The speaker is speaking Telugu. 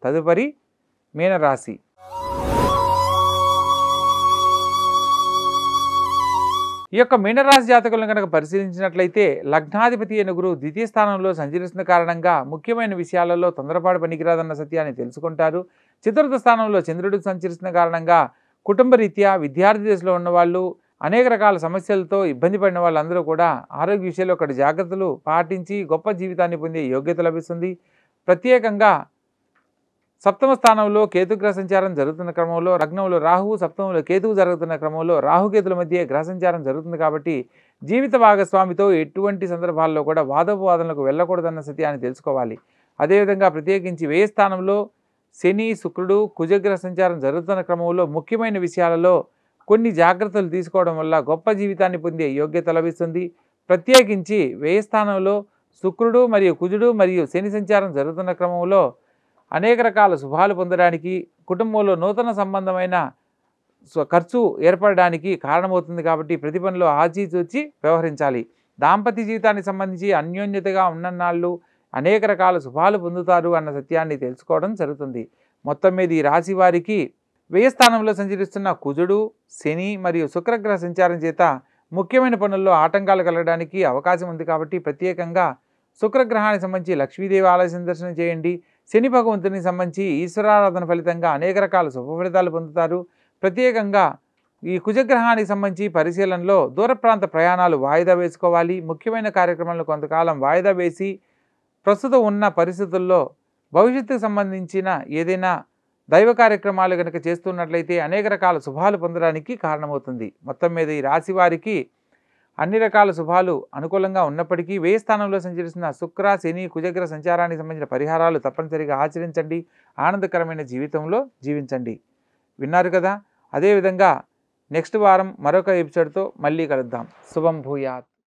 తదుపరి మీనరాశి. ఈ యొక్క మీనరాశి జాతకులను కనుక పరిశీలించినట్లయితే లగ్నాధిపతి అయిన గురువు ద్వితీయ స్థానంలో సంచరిస్తున్న కారణంగా ముఖ్యమైన విషయాలలో తొందరపాటు పనికిరాదన్న సత్యాన్ని తెలుసుకుంటారు. చతుర్థ స్థానంలో చంద్రుడు సంచరిస్తున్న కారణంగా కుటుంబ రీత్యా విద్యార్థి దశలో ఉన్నవాళ్ళు, అనేక రకాల సమస్యలతో ఇబ్బంది పడిన వాళ్ళందరూ కూడా ఆరోగ్య విషయంలో ఒకటి జాగ్రత్తలు పాటించి గొప్ప జీవితాన్ని పొందే యోగ్యత లభిస్తుంది. ప్రత్యేకంగా సప్తమ స్థానంలో కేతుగ్రహ సంచారం జరుగుతున్న క్రమంలో, లగ్నంలో రాహువు, సప్తమంలో కేతువు జరుగుతున్న క్రమంలో రాహుకేతుల మధ్య గ్రహ సంచారం జరుగుతుంది కాబట్టి జీవిత భాగస్వామితో ఎటువంటి సందర్భాల్లో కూడా వాదోపవాదనలకు వెళ్ళకూడదన్న సత్యాన్ని తెలుసుకోవాలి. అదేవిధంగా ప్రత్యేకించి వ్యయ స్థానంలో శని, శుక్రుడు, కుజగ్రహ సంచారం జరుగుతున్న క్రమంలో ముఖ్యమైన విషయాలలో కొన్ని జాగ్రత్తలు తీసుకోవడం వల్ల గొప్ప జీవితాన్ని పొందే యోగ్యత లభిస్తుంది. ప్రత్యేకించి వ్యయ స్థానంలో శుక్రుడు మరియు కుజుడు మరియు శని సంచారం జరుగుతున్న క్రమంలో అనేక రకాల శుభాలు పొందడానికి, కుటుంబంలో నూతన సంబంధమైన ఖర్చు ఏర్పడడానికి కారణమవుతుంది కాబట్టి ప్రతి పనిలో ఆచితూచి వ్యవహరించాలి. దాంపత్య జీవితానికి సంబంధించి అన్యోన్యతగా ఉన్ననాళ్ళు అనేక రకాల శుభాలు పొందుతారు అన్న సత్యాన్ని తెలుసుకోవడం జరుగుతుంది. మొత్తం మీద ఈ రాశి వారికి వ్యయ స్థానంలో సంచరిస్తున్న కుజుడు, శని మరియు శుక్రగ్రహ సంచారం చేత ముఖ్యమైన పనుల్లో ఆటంకాలు కలగడానికి అవకాశం ఉంది కాబట్టి ప్రత్యేకంగా శుక్రగ్రహానికి సంబంధించి లక్ష్మీదేవి ఆలయ సందర్శనం చేయండి. శని భగవంతునికి సంబంధించి ఈశ్వరారాధన ఫలితంగా అనేక రకాల శుభ ఫలితాలు పొందుతారు. ప్రత్యేకంగా ఈ కుజగ్రహానికి సంబంధించి పరిశీలనలో దూర ప్రాంత ప్రయాణాలు వాయిదా వేసుకోవాలి. ముఖ్యమైన కార్యక్రమాలను కొంతకాలం వాయిదా వేసి ప్రస్తుతం ఉన్న పరిస్థితుల్లో భవిష్యత్తుకు సంబంధించిన ఏదైనా దైవ కార్యక్రమాలు కనుక చేస్తున్నట్లయితే అనేక రకాల శుభాలు పొందడానికి కారణమవుతుంది. మొత్తం మీద ఈ రాశి వారికి అన్ని రకాల శుభాలు అనుకూలంగా ఉన్నప్పటికీ వ్యయ స్థానంలో సంచరిస్తున్న శుక్ర, శని, కుజగ్రహ సంచారానికి సంబంధించిన పరిహారాలు తప్పనిసరిగా ఆచరించండి. ఆనందకరమైన జీవితంలో జీవించండి. విన్నారు కదా? అదేవిధంగా నెక్స్ట్ వారం మరొక ఎపిసోడ్తో మళ్ళీ కలుద్దాం. శుభం భూయాత్.